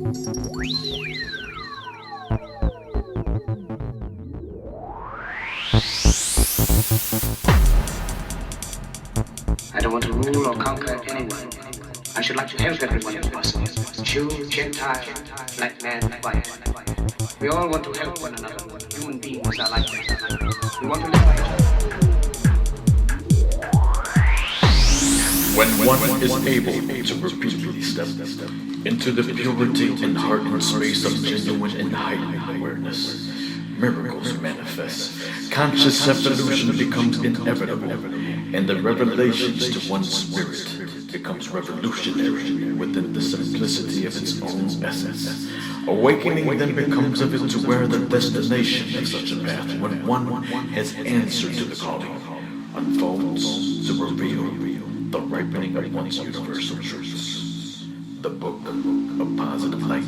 I don't want to rule or conquer anyone. I should like to help everyone if possible. Jew, Gentile, black man, white. We all want to help one another. Human beings are like that. We want to live better. When one is able to repeatedly step into the purity and heart and space of genuine and heightened awareness, miracles manifest. Conscious evolution becomes inevitable, and the revelations to one's spirit becomes revolutionary within the simplicity of its own essence. Awakening then becomes of it to where the destination of such a path, when one has answered to the calling, unfolds to reveal the ripening of one's universal truths. The book of positive light,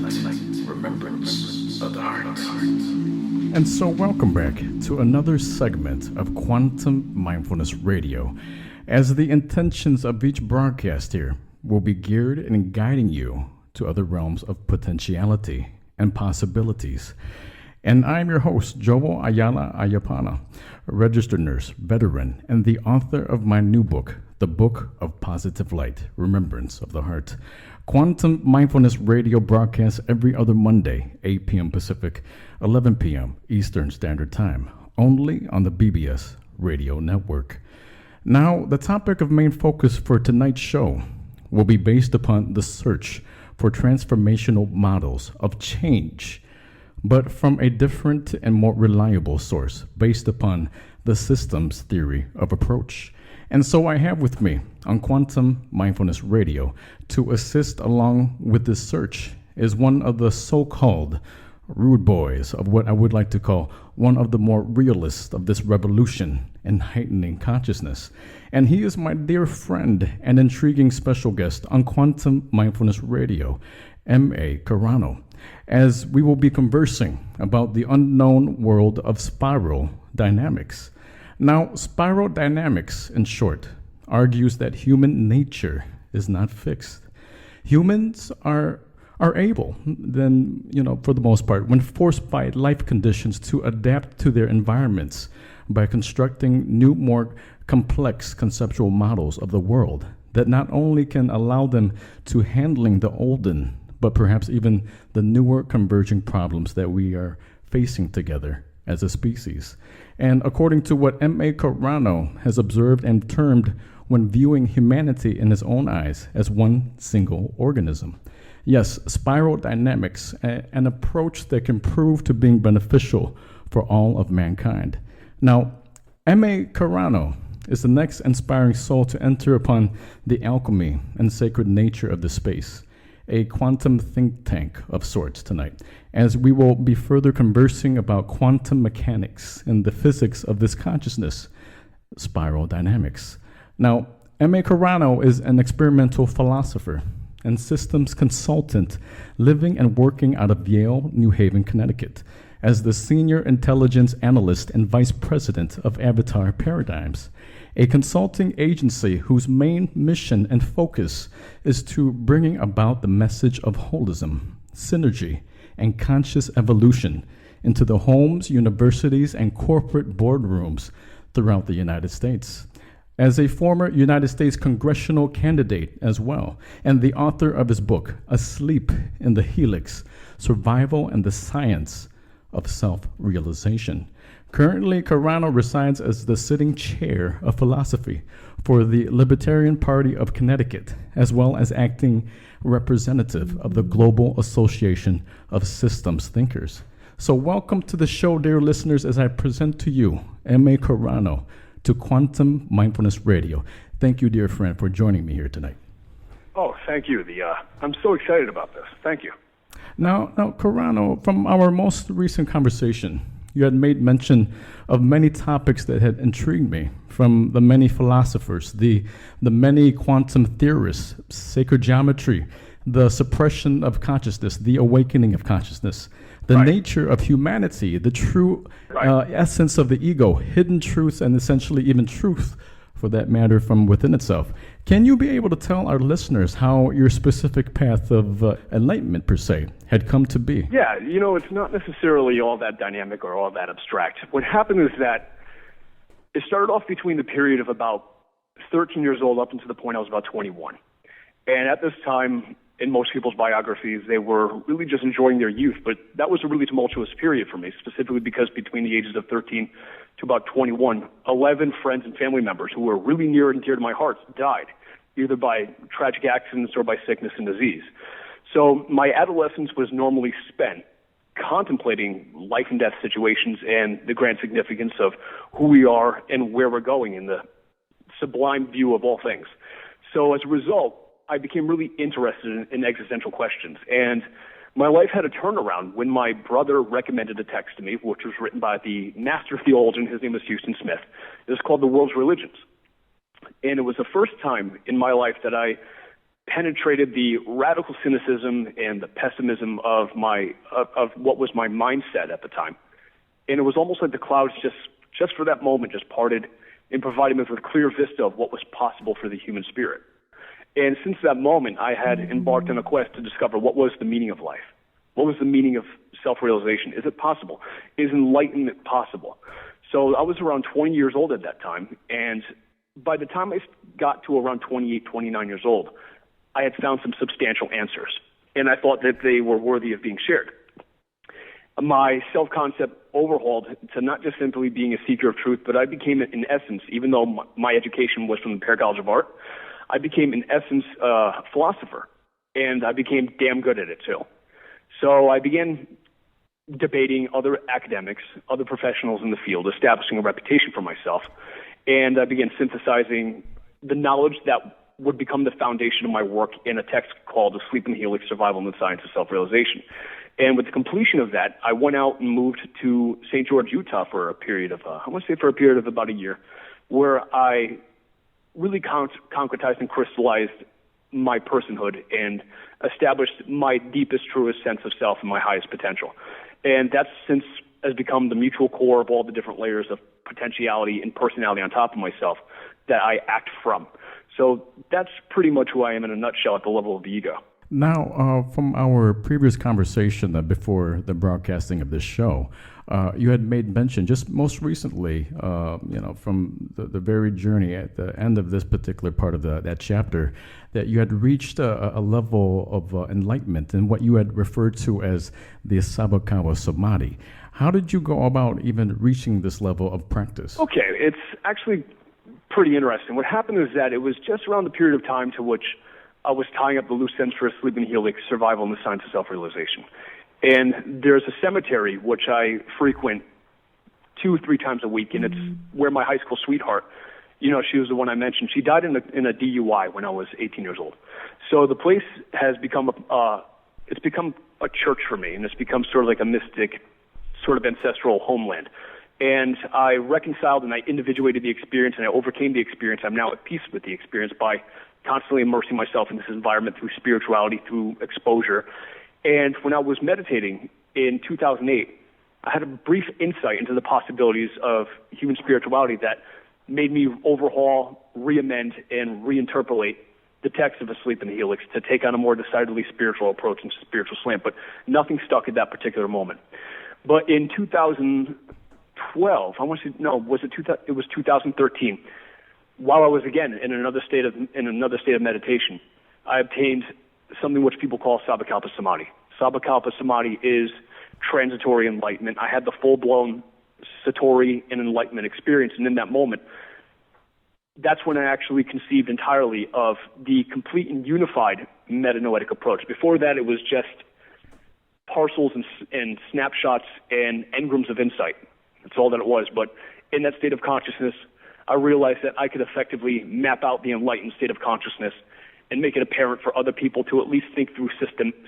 remembrance of the heart. And so welcome back to another segment of Quantum Mindfulness Radio, as the intentions of each broadcast here will be geared in guiding you to other realms of potentiality and possibilities. And I'm your host, Joel Ayala Ayapana, a registered nurse, veteran, and the author of my new book, The Book of Positive Light, Remembrance of the Heart. Quantum Mindfulness Radio broadcasts every other Monday, 8 p.m. Pacific, 11 p.m. Eastern Standard Time, only on the BBS Radio Network. Now, the topic of main focus for tonight's show will be based upon the search for transformational models of change, but from a different and more reliable source based upon the systems theory of approach. And so I have with me on Quantum Mindfulness Radio to assist along with this search is one of the so-called rude boys of what I would like to call one of the more realists of this revolution in heightening consciousness. And he is my dear friend and intriguing special guest on Quantum Mindfulness Radio, M.A. Carrano, as we will be conversing about the unknown world of spiral dynamics. Now, spiral dynamics, in short, argues that human nature is not fixed. Humans are able, then, for the most part, when forced by life conditions, to adapt to their environments by constructing new, more complex conceptual models of the world that not only can allow them to handling the olden, but perhaps even the newer converging problems that we are facing together as a species. And according to what M.A. Carrano has observed and termed when viewing humanity in his own eyes as one single organism. Yes, spiral dynamics, an approach that can prove to being beneficial for all of mankind. Now, M.A. Carrano is the next inspiring soul to enter upon the alchemy and sacred nature of the space, a quantum think tank of sorts tonight, as we will be further conversing about quantum mechanics and the physics of this consciousness, spiral dynamics. Now, M.A. Carrano is an experimental philosopher and systems consultant living and working out of Yale, New Haven, Connecticut, as the senior intelligence analyst and vice president of Avatar Paradigms, a consulting agency whose main mission and focus is to bringing about the message of holism, synergy, and conscious evolution into the homes, universities, and corporate boardrooms throughout the United States. As a former United States congressional candidate as well, and the author of his book, Asleep in the Helix, Survival and the Science of Self-Realization. Currently, Carrano resides as the sitting chair of philosophy for the Libertarian Party of Connecticut, as well as acting representative of the Global Association of Systems Thinkers. So welcome to the show, dear listeners, as I present to you M.A. Carrano to Quantum Mindfulness Radio. Thank you, dear friend, for joining me here tonight. Oh, thank you. I'm so excited about this. Thank you. Now, Carrano, from our most recent conversation, you had made mention of many topics that had intrigued me, from the many philosophers, the many quantum theorists, sacred geometry, the suppression of consciousness, the awakening of consciousness, the nature of humanity, the true essence of the ego, hidden truths, and essentially even truth for that matter, from within itself. Can you be able to tell our listeners how your specific path of enlightenment, per se, had come to be? Yeah, it's not necessarily all that dynamic or all that abstract. What happened is that it started off between the period of about 13 years old up until the point I was about 21. And at this time, in most people's biographies, they were really just enjoying their youth. But that was a really tumultuous period for me, specifically because between the ages of 13 to about 21, 11 friends and family members who were really near and dear to my heart died, either by tragic accidents or by sickness and disease. So my adolescence was normally spent contemplating life and death situations and the grand significance of who we are and where we're going in the sublime view of all things. So as a result, I became really interested in existential questions. And my life had a turnaround when my brother recommended a text to me, which was written by the master theologian. His name was Houston Smith. It was called The World's Religions. And it was the first time in my life that I penetrated the radical cynicism and the pessimism of what was my mindset at the time. And it was almost like the clouds just for that moment just parted and provided me with a clear vista of what was possible for the human spirit. And since that moment, I had embarked on a quest to discover what was the meaning of life. What was the meaning of self-realization? Is it possible? Is enlightenment possible? So I was around 20 years old at that time, and by the time I got to around 28, 29 years old, I had found some substantial answers, and I thought that they were worthy of being shared. My self-concept overhauled to not just simply being a seeker of truth, but I became, in essence, even though my education was from the Perry College of Art, I became, in essence, a philosopher, and I became damn good at it, too. So I began debating other academics, other professionals in the field, establishing a reputation for myself, and I began synthesizing the knowledge that would become the foundation of my work in a text called The Sleep and Helix, Survival and the Science of Self-Realization. And with the completion of that, I went out and moved to St. George, Utah for a period of, about a year, where I really concretized and crystallized my personhood and established my deepest, truest sense of self and my highest potential. And that since has become the mutual core of all the different layers of potentiality and personality on top of myself that I act from. So that's pretty much who I am in a nutshell at the level of the ego. Now, from our previous conversation before the broadcasting of this show, you had made mention just most recently, from the very journey at the end of this particular part of that chapter, that you had reached a level of enlightenment in what you had referred to as the Sabakawa Samadhi. How did you go about even reaching this level of practice? Okay, it's actually pretty interesting. What happened is that it was just around the period of time to which I was tying up the loose ends for a Sleep and Helix, Survival and the Science of Self-Realization. And there's a cemetery which I frequent 2 or 3 times a week, and it's where my high school sweetheart, she was the one I mentioned. She died in a DUI when I was 18 years old. So the place has become it's become a church for me, and it's become sort of like a mystic, sort of ancestral homeland. And I reconciled and I individuated the experience, and I overcame the experience. I'm now at peace with the experience by constantly immersing myself in this environment through spirituality, through exposure. And when I was meditating in 2008, I had a brief insight into the possibilities of human spirituality that made me overhaul, re-amend, and reinterpolate the text of Asleep in the Helix to take on a more decidedly spiritual approach and spiritual slant, but nothing stuck at that particular moment. But in 2012, it was 2013, while I was again in another state of meditation, I obtained something which people call Sabbakalpa Samadhi. Sabbakalpa Samadhi is transitory enlightenment. I had the full-blown Satori and enlightenment experience, and in that moment, that's when I actually conceived entirely of the complete and unified metanoetic approach. Before that, it was just parcels and snapshots and engrams of insight. That's all that it was. But in that state of consciousness, I realized that I could effectively map out the enlightened state of consciousness and make it apparent for other people to at least think through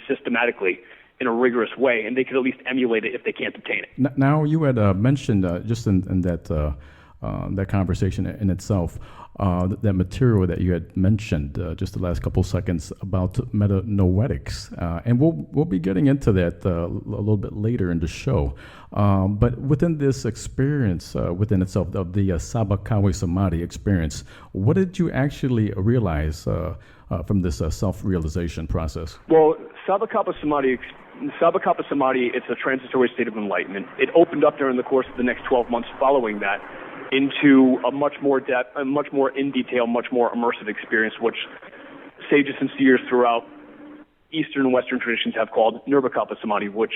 systematically in a rigorous way, and they could at least emulate it if they can't obtain it. Now, you had mentioned just in that that conversation in itself. That material that you had mentioned just the last couple seconds about metanoetics, and we'll be getting into that a little bit later in the show. But within this experience, within itself, of the Sabakawa Samadhi experience, what did you actually realize from this self-realization process? Well, Sabakawa Samadhi, it's a transitory state of enlightenment. It opened up during the course of the next 12 months following that into a much more in detail, much more immersive experience, which sages and seers throughout Eastern and Western traditions have called Nirvikalpa Samadhi, which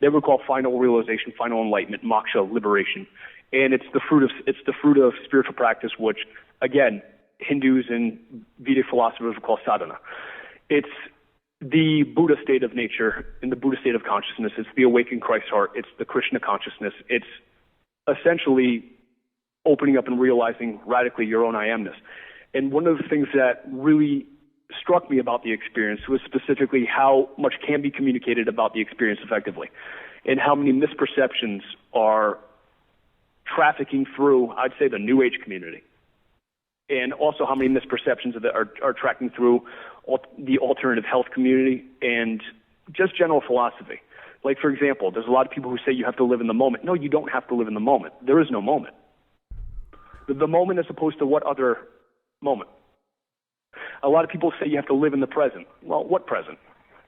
they would call final realization, final enlightenment, moksha, liberation. And it's the fruit of spiritual practice, which, again, Hindus and Vedic philosophers would call sadhana. It's the Buddha state of nature and the Buddha state of consciousness. It's the awakened Christ heart. It's the Krishna consciousness. It's essentially opening up and realizing radically your own I amness. And one of the things that really struck me about the experience was specifically how much can be communicated about the experience effectively, and how many misperceptions are trafficking through, I'd say, the New Age community, and also how many misperceptions are tracking through the alternative health community and just general philosophy. Like, for example, there's a lot of people who say you have to live in the moment. No, you don't have to live in the moment. There is no moment. The moment as opposed to what other moment? A lot of people say you have to live in the present. Well, what present?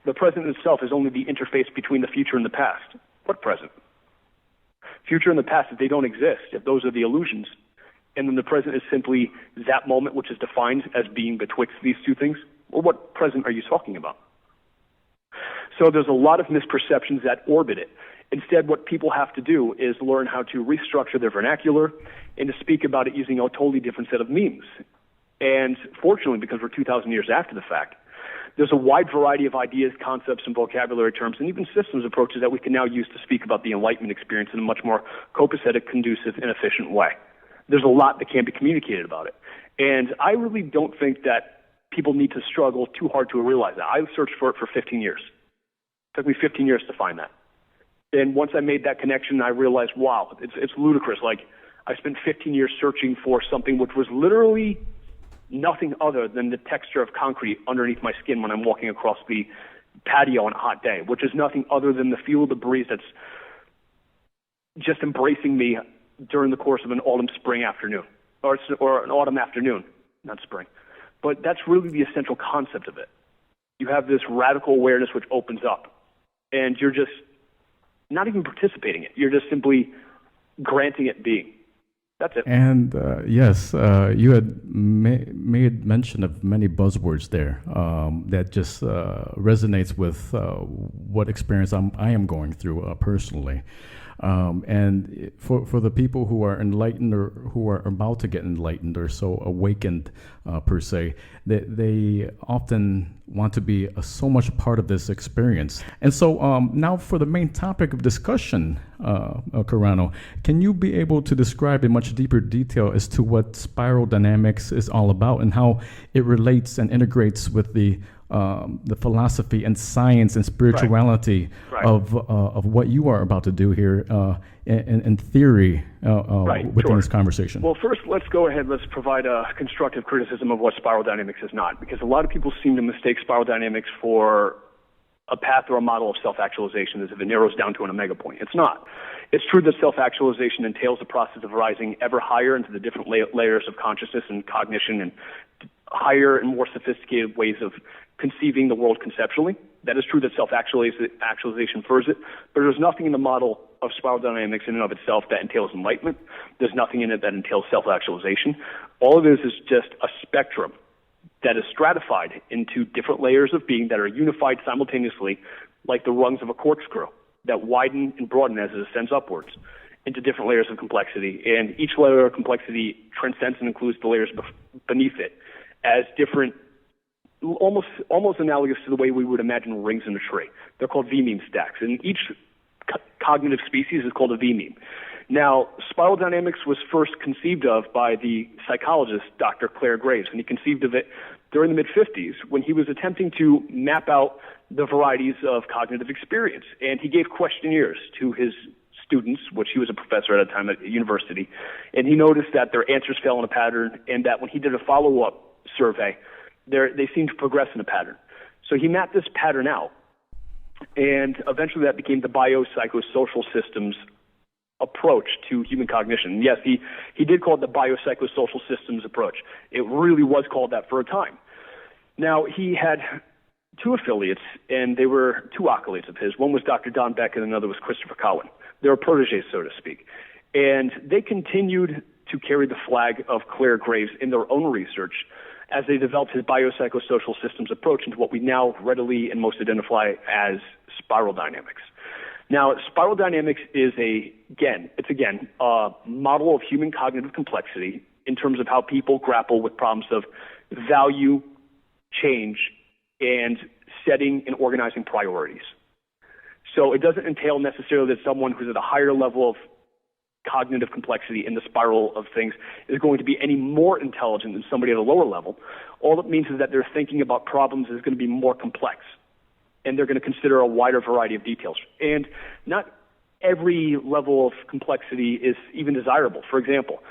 The present itself is only the interface between the future and the past. What present? Future and the past, if they don't exist, if those are the illusions, and then the present is simply that moment which is defined as being betwixt these two things, well, what present are you talking about? So there's a lot of misperceptions that orbit it. Instead, what people have to do is learn how to restructure their vernacular and to speak about it using a totally different set of memes. And fortunately, because we're 2,000 years after the fact, there's a wide variety of ideas, concepts, and vocabulary terms, and even systems approaches that we can now use to speak about the Enlightenment experience in a much more copacetic, conducive, and efficient way. There's a lot that can be communicated about it. And I really don't think that people need to struggle too hard to realize that. I searched for it for 15 years. It took me 15 years to find that. And once I made that connection, I realized, wow, it's ludicrous. Like, I spent 15 years searching for something which was literally nothing other than the texture of concrete underneath my skin when I'm walking across the patio on a hot day, which is nothing other than the feel of the breeze that's just embracing me during the course of an autumn-spring afternoon, or an autumn afternoon, not spring. But that's really the essential concept of it. You have this radical awareness which opens up, and you're just not even participating in it. You're just simply granting it being. That's it. And yes, you had made mention of many buzzwords there that just resonates with what experience I am going through personally. And for the people who are enlightened or who are about to get enlightened or so awakened per se, they often want to be so much a part of this experience. And so now for the main topic of discussion, Carrano, can you be able to describe in much deeper detail as to what spiral dynamics is all about and how it relates and integrates with the philosophy and science and spirituality Right. of what you are about to do here in theory within Sure. this conversation? Well, first, let's go ahead. Let's provide a constructive criticism of what spiral dynamics is not, because a lot of people seem to mistake spiral dynamics for a path or a model of self-actualization as if it narrows down to an omega point. It's not. It's true that self-actualization entails the process of rising ever higher into the different layers of consciousness and cognition and higher and more sophisticated ways of conceiving the world conceptually. That is true that self-actualization furs it, but there's nothing in the model of spiral dynamics in and of itself that entails enlightenment. There's nothing in it that entails self-actualization. All it is just a spectrum that is stratified into different layers of being that are unified simultaneously, like the rungs of a corkscrew that widen and broaden as it ascends upwards into different layers of complexity. And each layer of complexity transcends and includes the layers beneath it as different, almost analogous to the way we would imagine rings in a tree. They're called vMEME stacks, and each cognitive species is called a vMEME. Now, spiral dynamics was first conceived of by the psychologist Dr. Clare Graves, and he conceived of it during the mid-50s when he was attempting to map out the varieties of cognitive experience. And he gave questionnaires to his students, which he was a professor at a time at a university, and he noticed that their answers fell in a pattern, and that when he did a follow-up survey, they seemed to progress in a pattern. So he mapped this pattern out, and eventually that became the biopsychosocial systems approach to human cognition. Yes, he did call it the biopsychosocial systems approach. It really was called that for a time. Now, he had two affiliates, and they were two acolytes of his. One was Dr. Don Beck, and another was Christopher Cowan. They were protégés, so to speak. And they continued to carry the flag of Clare Graves in their own research as they developed his biopsychosocial systems approach into what we now readily and most identify as spiral dynamics. Now, spiral dynamics is a model of human cognitive complexity in terms of how people grapple with problems of value, change, and setting and organizing priorities. So it doesn't entail necessarily that someone who's at a higher level of cognitive complexity in the spiral of things is going to be any more intelligent than somebody at a lower level. All it means is that their thinking about problems is going to be more complex, and they're going to consider a wider variety of details. And not every level of complexity is even desirable. For example,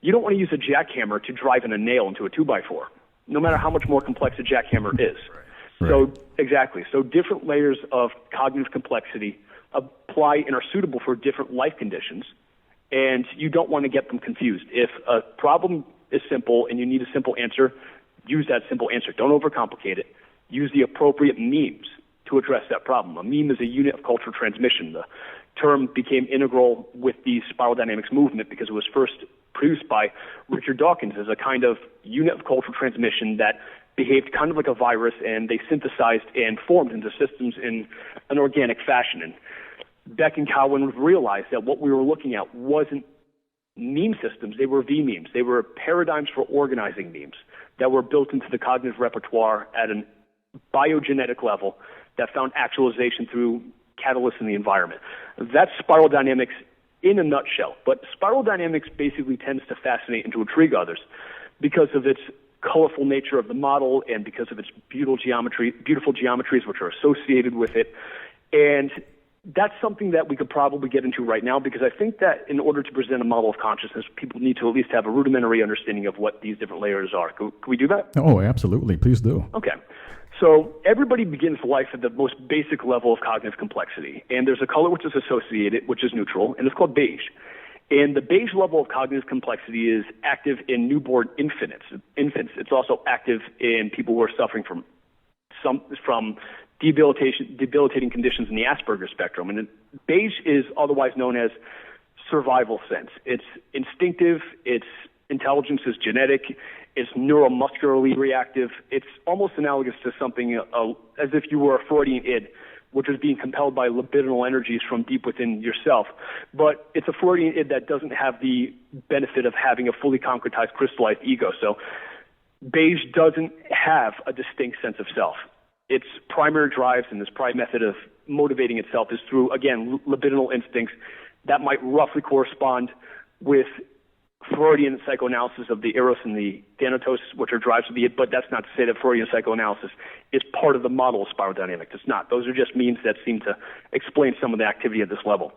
you don't want to use a jackhammer to drive in a nail into a 2x4, no matter how much more complex a jackhammer is. Right. So, exactly. So different layers of cognitive complexity apply and are suitable for different life conditions, and you don't want to get them confused. If a problem is simple and you need a simple answer, use that simple answer. Don't overcomplicate it. Use the appropriate memes to address that problem. A meme is a unit of cultural transmission. The term became integral with the spiral dynamics movement because it was first produced by Richard Dawkins as a kind of unit of cultural transmission that behaved kind of like a virus, and they synthesized and formed into systems in an organic fashion. And Beck and Cowan realized that what we were looking at wasn't meme systems, they were vMEMEs. They were paradigms for organizing memes that were built into the cognitive repertoire at a biogenetic level that found actualization through catalysts in the environment. That's spiral dynamics in a nutshell. But spiral dynamics basically tends to fascinate and to intrigue others because of its colorful nature of the model and because of its beautiful geometries which are associated with it. And that's something that we could probably get into right now, because I think that in order to present a model of consciousness, people need to at least have a rudimentary understanding of what these different layers are. Can we do that? Oh, absolutely. Please do. Okay. So everybody begins life at the most basic level of cognitive complexity, and there's a color which is associated, which is neutral, and it's called beige. And the beige level of cognitive complexity is active in newborn infants. It's also active in people who are suffering from debilitating conditions in the Asperger's spectrum. And beige is otherwise known as survival sense. It's instinctive, its intelligence is genetic, it's neuromuscularly reactive. It's almost analogous to something as if you were a Freudian id, which is being compelled by libidinal energies from deep within yourself. But it's a Freudian id that doesn't have the benefit of having a fully concretized, crystallized ego. So beige doesn't have a distinct sense of self. Its primary drives and its primary method of motivating itself is through, again, libidinal instincts that might roughly correspond with Freudian psychoanalysis of the eros and the thanatos, which are drives of the id, but that's not to say that Freudian psychoanalysis is part of the model of spiral dynamics. It's not. Those are just means that seem to explain some of the activity at this level.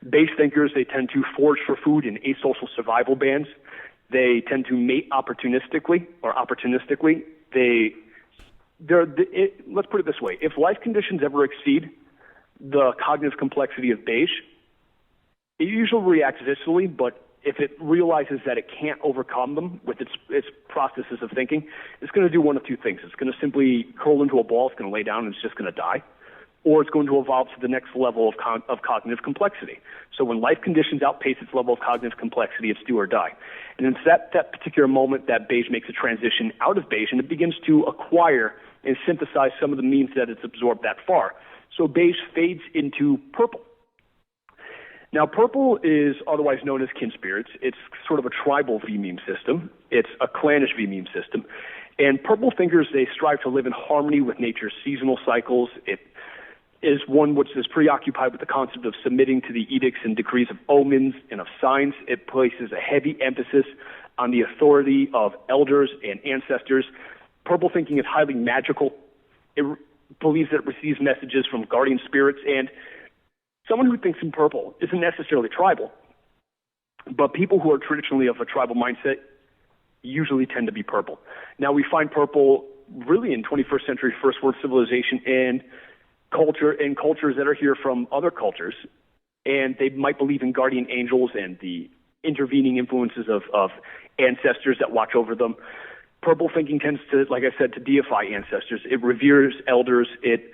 Beige thinkers, they tend to forage for food in asocial survival bands. They tend to mate opportunistically. Let's put it this way. If life conditions ever exceed the cognitive complexity of beige, it usually reacts viscerally, but if it realizes that it can't overcome them with its processes of thinking, it's going to do one of two things. It's going to simply curl into a ball, it's going to lay down, and it's just going to die. Or it's going to evolve to the next level of cognitive complexity. So when life conditions outpace its level of cognitive complexity, it's do or die. And it's that particular moment that beige makes a transition out of beige, and it begins to acquire and synthesize some of the means that it's absorbed that far. So beige fades into purple. Now, purple is otherwise known as kin spirits. It's sort of a tribal vMEME system. It's a clannish vMEME system. And purple thinkers, they strive to live in harmony with nature's seasonal cycles. It is one which is preoccupied with the concept of submitting to the edicts and decrees of omens and of signs. It places a heavy emphasis on the authority of elders and ancestors. Purple thinking is highly magical. It believes that it receives messages from guardian spirits, and someone who thinks in purple isn't necessarily tribal, but people who are traditionally of a tribal mindset usually tend to be purple. Now, we find purple really in 21st century first world civilization and cultures that are here from other cultures, and they might believe in guardian angels and the intervening influences of ancestors that watch over them. Purple thinking tends to, like I said, to deify ancestors. It reveres elders. It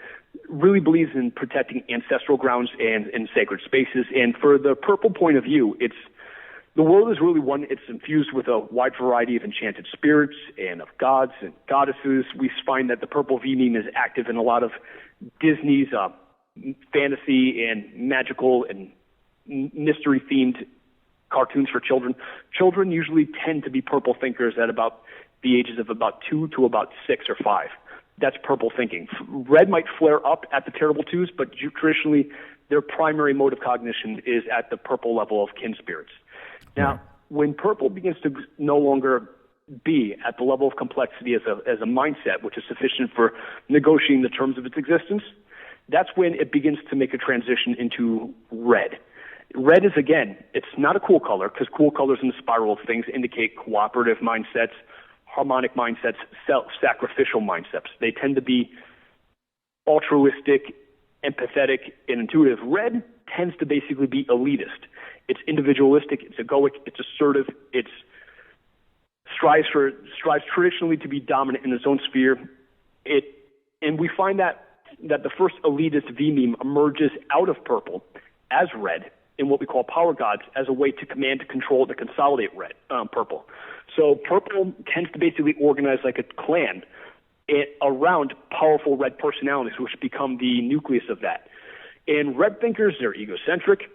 really believes in protecting ancestral grounds and sacred spaces. And for the purple point of view, the world is really one. It's infused with a wide variety of enchanted spirits and of gods and goddesses. We find that the purple vMEME is active in a lot of Disney's fantasy and magical and mystery-themed cartoons for children. Children usually tend to be purple thinkers at about the ages of about 2 to about 6 or 5. That's purple thinking. Red might flare up at the terrible twos, but traditionally their primary mode of cognition is at the purple level of kin spirits. Now, when purple begins to no longer be at the level of complexity as a mindset, which is sufficient for negotiating the terms of its existence, that's when it begins to make a transition into red. Red is, again, it's not a cool color, because cool colors in the spiral of things indicate cooperative mindsets, harmonic mindsets, self-sacrificial mindsets. They tend to be altruistic, empathetic, and intuitive. Red tends to basically be elitist. It's individualistic, it's egoic, it's assertive, it strives traditionally to be dominant in its own sphere. And we find that the first elitist vMEME emerges out of purple as red in what we call power gods as a way to command, to control, to consolidate purple. So purple tends to basically organize like a clan around powerful red personalities, which become the nucleus of that. And red thinkers, they're egocentric,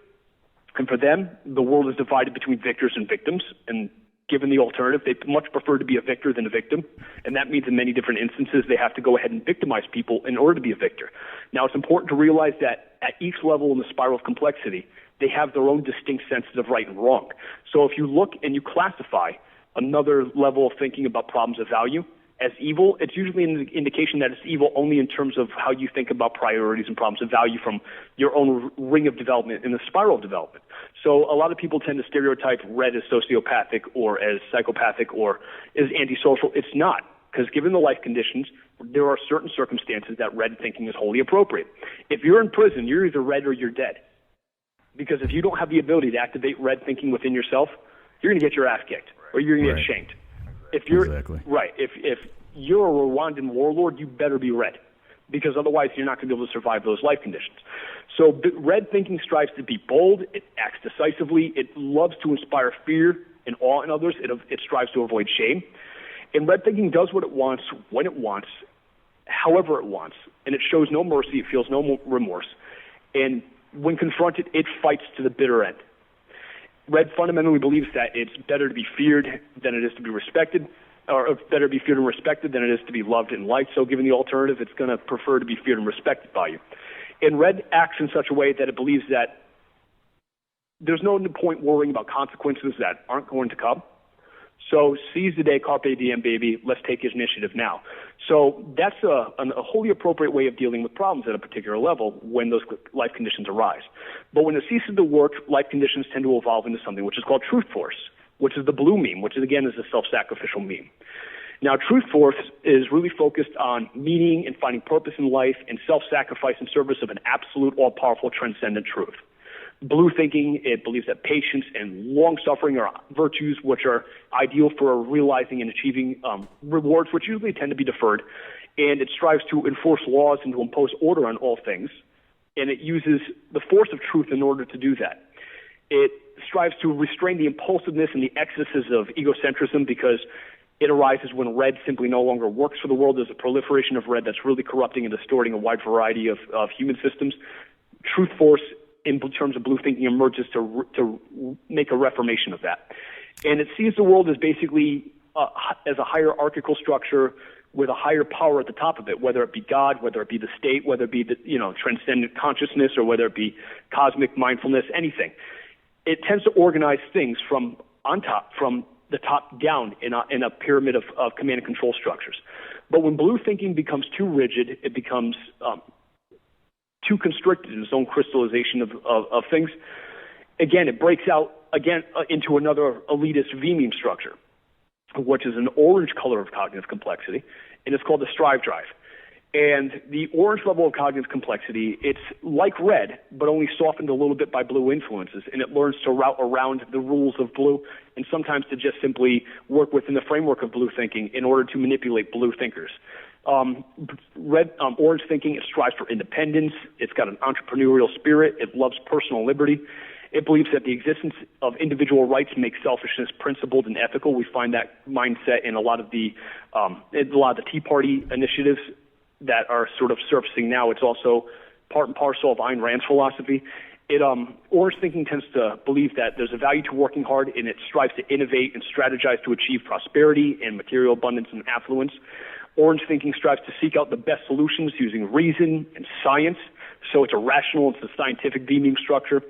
and for them, the world is divided between victors and victims, and given the alternative, they much prefer to be a victor than a victim, and that means in many different instances they have to go ahead and victimize people in order to be a victor. Now, it's important to realize that at each level in the spiral of complexity, they have their own distinct senses of right and wrong. So if you look and you classify another level of thinking about problems of value as evil, it's usually an indication that it's evil only in terms of how you think about priorities and problems of value from your own ring of development in the spiral of development. So a lot of people tend to stereotype red as sociopathic or as psychopathic or as antisocial. It's not, because given the life conditions, there are certain circumstances that red thinking is wholly appropriate. If you're in prison, you're either red or you're dead. Because if you don't have the ability to activate red thinking within yourself, you're going to get your ass kicked or you're going to get shanked. If you're right, if you're a Rwandan warlord, you better be red, because otherwise you're not going to be able to survive those life conditions. So red thinking strives to be bold. It acts decisively. It loves to inspire fear and awe in others. It strives to avoid shame. And red thinking does what it wants, when it wants, however it wants, and it shows no mercy. It feels no remorse. And when confronted, it fights to the bitter end. Red fundamentally believes that it's better to be feared than it is to be respected, or better to be feared and respected than it is to be loved and liked. So given the alternative, it's going to prefer to be feared and respected by you. And red acts in such a way that it believes that there's no point worrying about consequences that aren't going to come. So seize the day, carpe diem, baby. Let's take initiative now. So that's a wholly appropriate way of dealing with problems at a particular level when those life conditions arise. But when it ceases to work, life conditions tend to evolve into something which is called truth force, which is the blue meme, which is, again, is a self-sacrificial meme. Now, truth force is really focused on meaning and finding purpose in life and self-sacrifice in service of an absolute, all-powerful, transcendent truth. Blue thinking, it believes that patience and long-suffering are virtues which are ideal for realizing and achieving rewards, which usually tend to be deferred. And it strives to enforce laws and to impose order on all things. And it uses the force of truth in order to do that. It strives to restrain the impulsiveness and the excesses of egocentrism, because it arises when red simply no longer works for the world. There's a proliferation of red that's really corrupting and distorting a wide variety of human systems. Truth force, in terms of blue thinking, emerges to make a reformation of that. And it sees the world as basically as a hierarchical structure with a higher power at the top of it, whether it be God, whether it be the state, whether it be the transcendent consciousness, or whether it be cosmic mindfulness, anything. It tends to organize things from on top, from the top down in a pyramid of command and control structures. But when blue thinking becomes too rigid, it becomes too constricted in its own crystallization of things. Again, it breaks out into another elitist vMEME structure, which is an orange color of cognitive complexity, and it's called the strive drive. And the orange level of cognitive complexity, it's like red, but only softened a little bit by blue influences, and it learns to route around the rules of blue and sometimes to just simply work within the framework of blue thinking in order to manipulate blue thinkers. Orange thinking, it strives for independence. It's got an entrepreneurial spirit. It loves personal liberty. It believes that the existence of individual rights makes selfishness principled and ethical. We find that mindset in a lot of the Tea Party initiatives that are sort of surfacing now. It's also part and parcel of Ayn Rand's philosophy. Orange thinking tends to believe that there's a value to working hard, and it strives to innovate and strategize to achieve prosperity and material abundance and affluence. Orange thinking strives to seek out the best solutions using reason and science. So it's a rational, it's a scientific vMEME structure.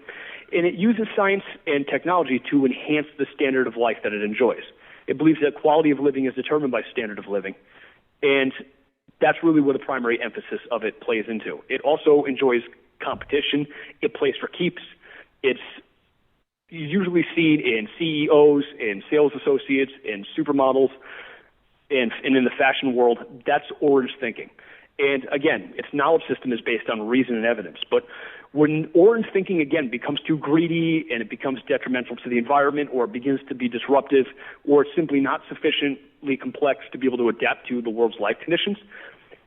And it uses science and technology to enhance the standard of life that it enjoys. It believes that quality of living is determined by standard of living. And that's really where the primary emphasis of it plays into. It also enjoys competition. It plays for keeps. It's usually seen in CEOs, in sales associates, in supermodels, and in the fashion world. That's orange thinking. And again, its knowledge system is based on reason and evidence. But when orange thinking, again, becomes too greedy and it becomes detrimental to the environment, or it begins to be disruptive, or it's simply not sufficiently complex to be able to adapt to the world's life conditions,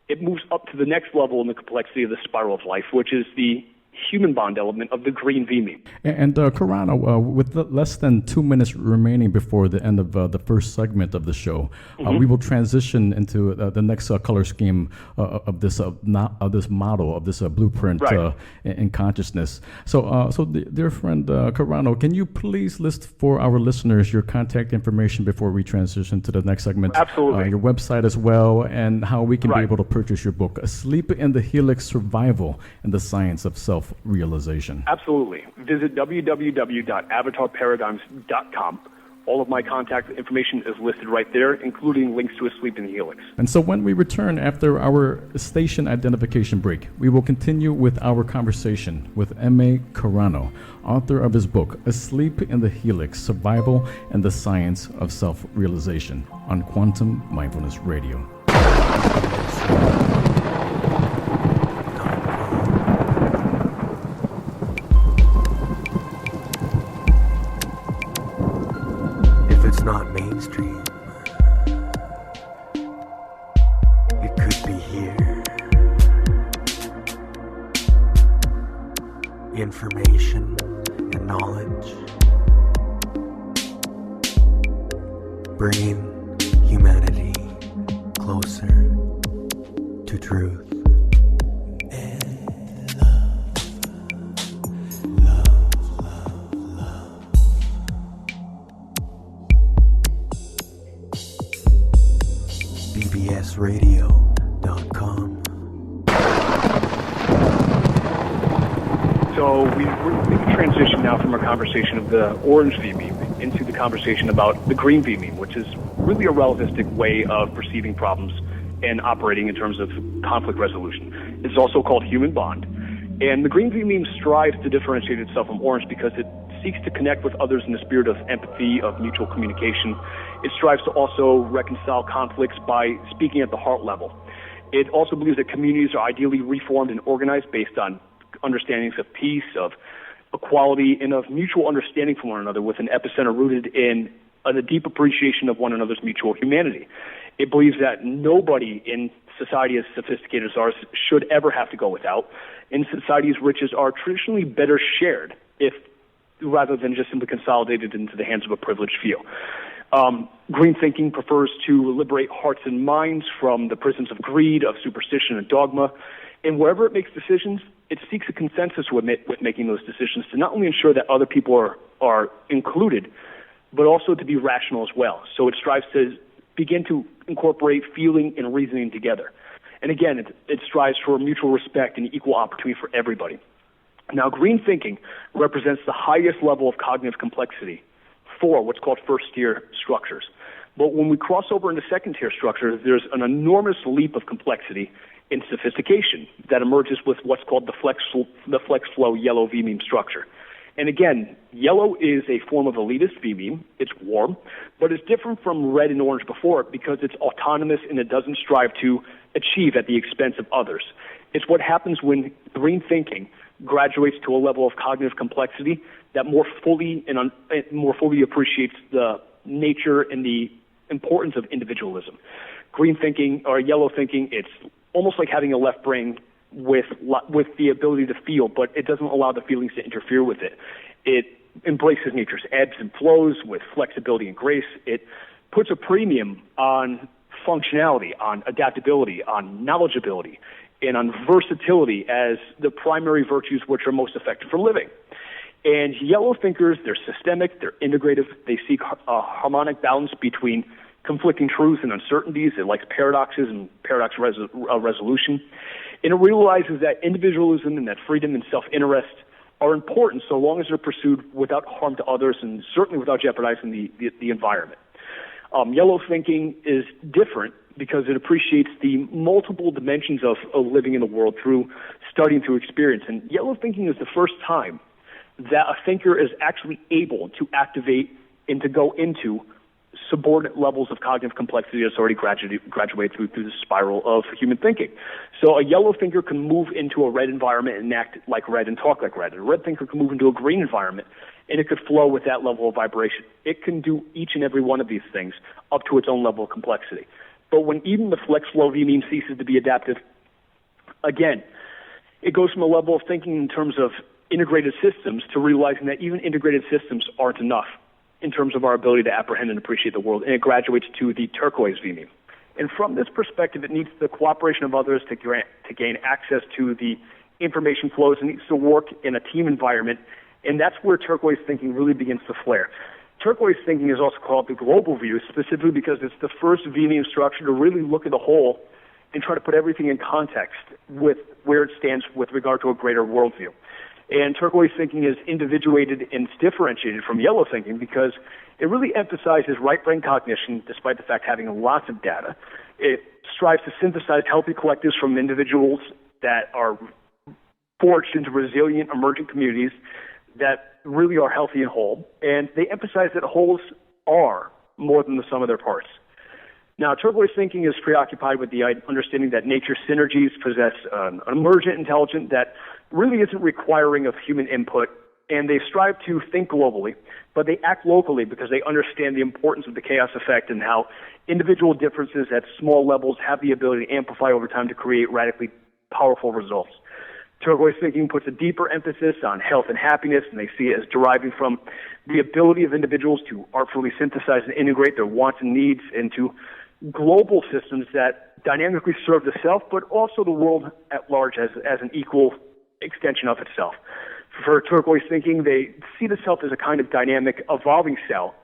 it moves up to the next level in the complexity of the spiral of life, which is the human bond element of the green vMEME. And Carrano, with less than 2 minutes remaining before the end of the first segment of the show, we will transition into the next color scheme of this model, of this blueprint in consciousness. So, dear friend Carrano, can you please list for our listeners your contact information before we transition to the next segment? Absolutely. Your website as well, and how we can be able to purchase your book, Asleep in the Helix: Survival and the Science of Self-Realization. Absolutely. Visit www.avatarparadigms.com. All of my contact information is listed right there, including links to Asleep in the Helix. And so when we return after our station identification break, we will continue with our conversation with M.A. Carrano, author of his book, Asleep in the Helix: Survival and the Science of Self-Realization, on Quantum Mindfulness Radio. Not mainstream. It could be here. Information and knowledge, bringing humanity closer to truth. bbsradio.com. So we make a transition now from our conversation of the orange vMEME into the conversation about the green vMEME, which is really a relativistic way of perceiving problems and operating in terms of conflict resolution. It's also called human bond. And the green vMEME strives to differentiate itself from orange because it seeks to connect with others in the spirit of empathy, of mutual communication. It strives to also reconcile conflicts by speaking at the heart level. It also believes that communities are ideally reformed and organized based on understandings of peace, of equality, and of mutual understanding from one another, with an epicenter rooted in a deep appreciation of one another's mutual humanity. It believes that nobody in society as sophisticated as ours should ever have to go without, and society's riches are traditionally better shared rather than just simply consolidated into the hands of a privileged few. Green thinking prefers to liberate hearts and minds from the prisons of greed, of superstition, and dogma. And wherever it makes decisions, it seeks a consensus with making those decisions to not only ensure that other people are included, but also to be rational as well. So it strives to begin to incorporate feeling and reasoning together. And again, it strives for mutual respect and equal opportunity for everybody. Now, green thinking represents the highest level of cognitive complexity for what's called first-tier structures. But when we cross over into second-tier structures, there's an enormous leap of complexity in sophistication that emerges with what's called the flex flow yellow vMEME structure. And again, yellow is a form of elitist vMEME. It's warm, but it's different from red and orange before it because it's autonomous and it doesn't strive to achieve at the expense of others. It's what happens when green thinking graduates to a level of cognitive complexity that more fully appreciates the nature and the importance of individualism. Green thinking or yellow thinking, it's almost like having a left brain with the ability to feel, but it doesn't allow the feelings to interfere with it. It embraces nature's ebbs and flows with flexibility and grace. It puts a premium on functionality, on adaptability, on knowledgeability, and on versatility as the primary virtues which are most effective for living. And yellow thinkers, they're systemic, they're integrative, they seek a harmonic balance between conflicting truths and uncertainties. It likes paradoxes and paradox resolution. And it realizes that individualism and that freedom and self-interest are important so long as they're pursued without harm to others and certainly without jeopardizing the environment. Yellow thinking is different because it appreciates the multiple dimensions of living in the world through studying, through experience. And yellow thinking is the first time that a thinker is actually able to activate and to go into subordinate levels of cognitive complexity that's already graduated through the spiral of human thinking. So a yellow thinker can move into a red environment and act like red and talk like red. And a red thinker can move into a green environment and it could flow with that level of vibration. It can do each and every one of these things up to its own level of complexity. But when even the flex flow vMEME ceases to be adaptive, again, it goes from a level of thinking in terms of integrated systems to realizing that even integrated systems aren't enough in terms of our ability to apprehend and appreciate the world, and it graduates to the turquoise vMEME. And from this perspective, it needs the cooperation of others to gain access to the information flows. It needs to work in a team environment, and that's where turquoise thinking really begins to flare. Turquoise thinking is also called the global view, specifically because it's the first vMEME structure to really look at the whole and try to put everything in context with where it stands with regard to a greater worldview. And turquoise thinking is individuated and differentiated from yellow thinking because it really emphasizes right brain cognition despite the fact having lots of data. It strives to synthesize healthy collectives from individuals that are forged into resilient emergent communities that really are healthy and whole. And they emphasize that wholes are more than the sum of their parts. Now, turquoise thinking is preoccupied with the understanding that nature's synergies possess an emergent intelligence that really isn't requiring of human input, and they strive to think globally, but they act locally because they understand the importance of the chaos effect and how individual differences at small levels have the ability to amplify over time to create radically powerful results. Turquoise thinking puts a deeper emphasis on health and happiness, and they see it as deriving from the ability of individuals to artfully synthesize and integrate their wants and needs into global systems that dynamically serve the self, but also the world at large as an equal extension of itself. For turquoise thinking, they see the self as a kind of dynamic, evolving cell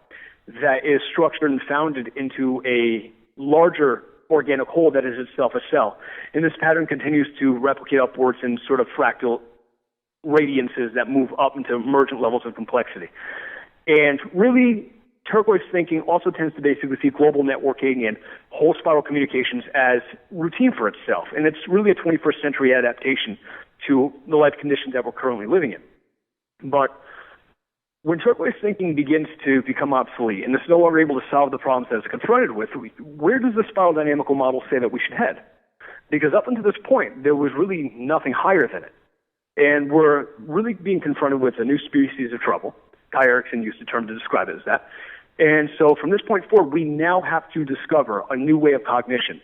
that is structured and founded into a larger organic whole that is itself a cell. And this pattern continues to replicate upwards in sort of fractal radiances that move up into emergent levels of complexity. And really, turquoise thinking also tends to basically see global networking and whole spiral communications as routine for itself. And it's really a 21st century adaptation to the life conditions that we're currently living in. But when turquoise thinking begins to become obsolete and it's no longer able to solve the problems that it's confronted with, where does the spiral dynamical model say that we should head? Because up until this point, there was really nothing higher than it. And we're really being confronted with a new species of trouble. Kai Erikson used the term to describe it as that. And so from this point forward, we now have to discover a new way of cognition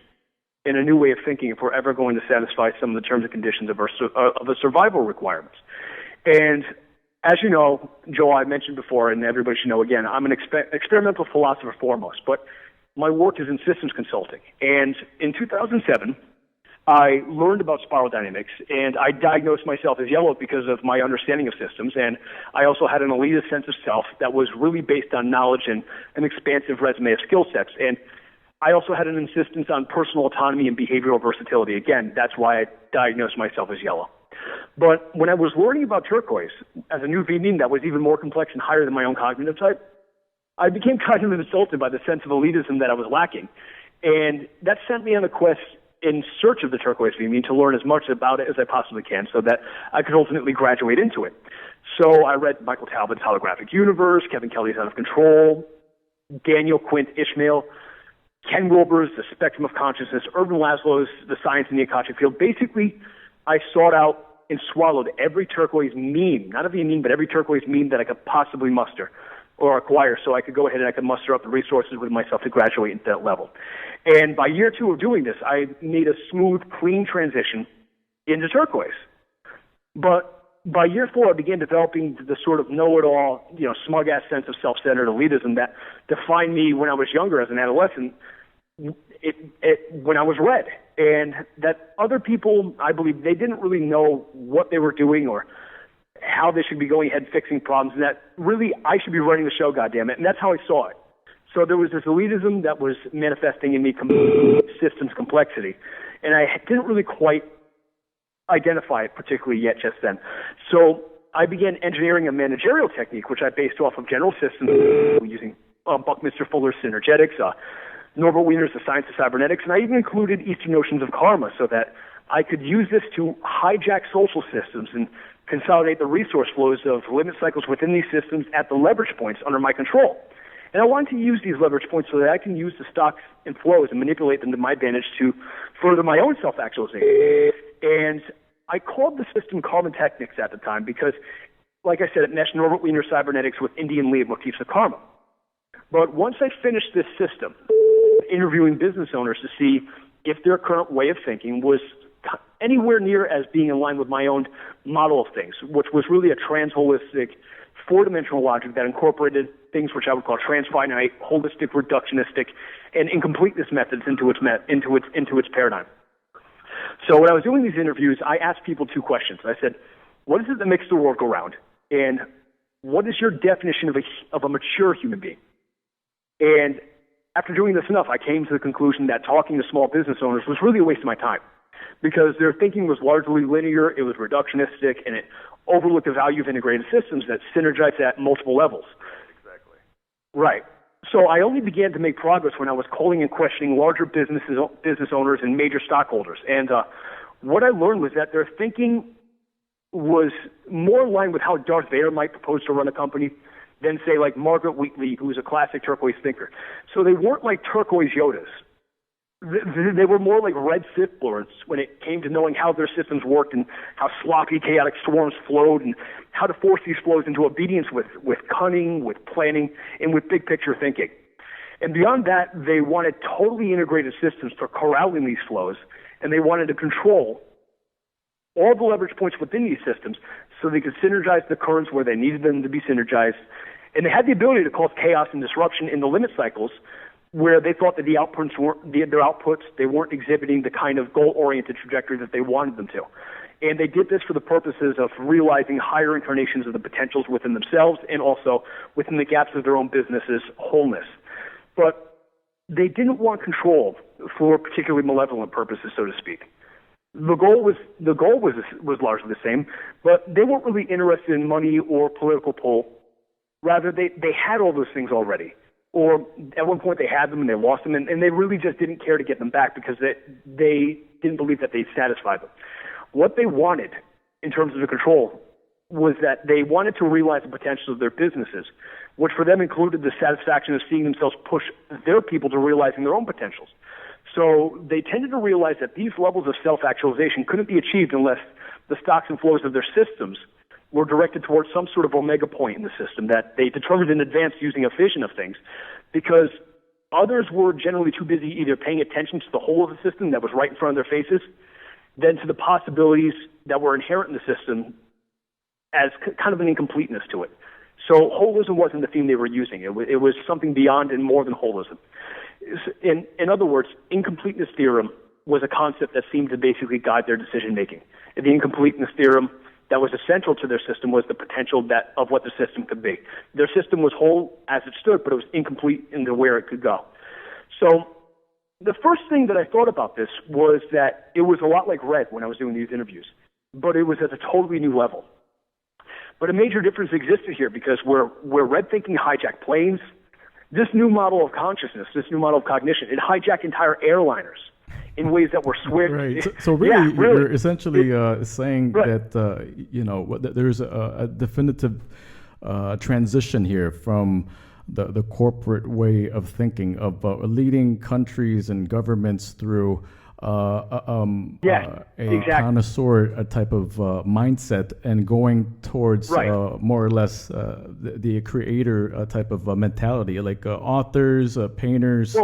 and a new way of thinking if we're ever going to satisfy some of the terms and conditions of the survival requirements. And as you know, Joel, I mentioned before, and everybody should know again, I'm an experimental philosopher foremost, but my work is in systems consulting. And in 2007, I learned about spiral dynamics, and I diagnosed myself as yellow because of my understanding of systems, and I also had an elitist sense of self that was really based on knowledge and an expansive resume of skill sets. And I also had an insistence on personal autonomy and behavioral versatility. Again, that's why I diagnosed myself as yellow. But when I was learning about turquoise as a new vMEME that was even more complex and higher than my own cognitive type, I became kind of insulted by the sense of elitism that I was lacking. And that sent me on a quest in search of the turquoise vMEME to learn as much about it as I possibly can so that I could ultimately graduate into it. So I read Michael Talbot's Holographic Universe, Kevin Kelly's Out of Control, Daniel Quint Ishmael, Ken Wilber's The Spectrum of Consciousness, Irvin Laszlo's The Science in the Akashic Field. Basically, I sought out and swallowed every turquoise meme, not a vMEME, but every turquoise meme that I could possibly muster or acquire, so I could go ahead and I could muster up the resources with myself to graduate into that level. And by year 2 of doing this, I made a smooth, clean transition into turquoise. But by year 4, I began developing the sort of know-it-all, smug-ass sense of self-centered elitism that defined me when I was younger as an adolescent, when I was red. And that other people, I believe, they didn't really know what they were doing or how they should be going ahead fixing problems, and that really I should be running the show, goddammit. And that's how I saw it. So there was this elitism that was manifesting in me systems complexity, and I didn't really quite identify it particularly yet just then. So I began engineering a managerial technique, which I based off of general systems using Buckminster Fuller's Synergetics, Norbert Wiener's The Science of Cybernetics, and I even included Eastern notions of karma so that I could use this to hijack social systems and consolidate the resource flows of limit cycles within these systems at the leverage points under my control. And I wanted to use these leverage points so that I can use the stocks and flows and manipulate them to my advantage to further my own self-actualization. And I called the system Karma Technics at the time because, like I said, it meshed Norbert Wiener cybernetics with Indian Lee motifs of karma. But once I finished this system, interviewing business owners to see if their current way of thinking was anywhere near as being in line with my own model of things, which was really a trans-holistic, four-dimensional logic that incorporated things which I would call transfinite, holistic, reductionistic, and incompleteness methods into its paradigm. So when I was doing these interviews, I asked people 2 questions. I said, what is it that makes the world go round? And what is your definition of a mature human being? And after doing this enough, I came to the conclusion that talking to small business owners was really a waste of my time because their thinking was largely linear, it was reductionistic, and it overlooked the value of integrated systems that synergize at multiple levels. Exactly. Right. So I only began to make progress when I was calling and questioning larger business owners and major stockholders. And what I learned was that their thinking was more in line with how Darth Vader might propose to run a company than, say, like Margaret Wheatley, who's a classic turquoise thinker. So they weren't like turquoise Yodas. They were more like red Sith Lords when it came to knowing how their systems worked and how sloppy, chaotic storms flowed and how to force these flows into obedience with cunning, with planning, and with big-picture thinking. And beyond that, they wanted totally integrated systems for corralling these flows, and they wanted to control all the leverage points within these systems so they could synergize the currents where they needed them to be synergized. And they had the ability to cause chaos and disruption in the limit cycles where they thought that their outputs, they weren't exhibiting the kind of goal-oriented trajectory that they wanted them to. And they did this for the purposes of realizing higher incarnations of the potentials within themselves and also within the gaps of their own business's wholeness. But they didn't want control for particularly malevolent purposes, so to speak. The goal was largely the same, but they weren't really interested in money or political pull. Rather, they had all those things already. Or at one point they had them and they lost them, and they really just didn't care to get them back because they didn't believe that they'd satisfy them. What they wanted in terms of the control was that they wanted to realize the potential of their businesses, which for them included the satisfaction of seeing themselves push their people to realizing their own potentials. So they tended to realize that these levels of self-actualization couldn't be achieved unless the stocks and flows of their systems were directed towards some sort of omega point in the system that they determined in advance using a vision of things, because others were generally too busy either paying attention to the whole of the system that was right in front of their faces than to the possibilities that were inherent in the system as kind of an incompleteness to it. So holism wasn't the theme they were using. It was something beyond and more than holism. In other words, incompleteness theorem was a concept that seemed to basically guide their decision-making. The incompleteness theorem that was essential to their system was the potential of what the system could be. Their system was whole as it stood, but it was incomplete in where it could go. So the first thing that I thought about this was that it was a lot like Red when I was doing these interviews, but it was at a totally new level. But a major difference existed here because where Red thinking hijacked planes, this new model of consciousness, this new model of cognition, it hijacked entire airliners. in ways that were swift. Right. So really, yeah, really, you're essentially saying right. that there's a definitive transition here from the corporate way of thinking of leading countries and governments through exactly. connoisseur type of mindset and going towards Right. more or less the creator type of mentality, like authors, painters,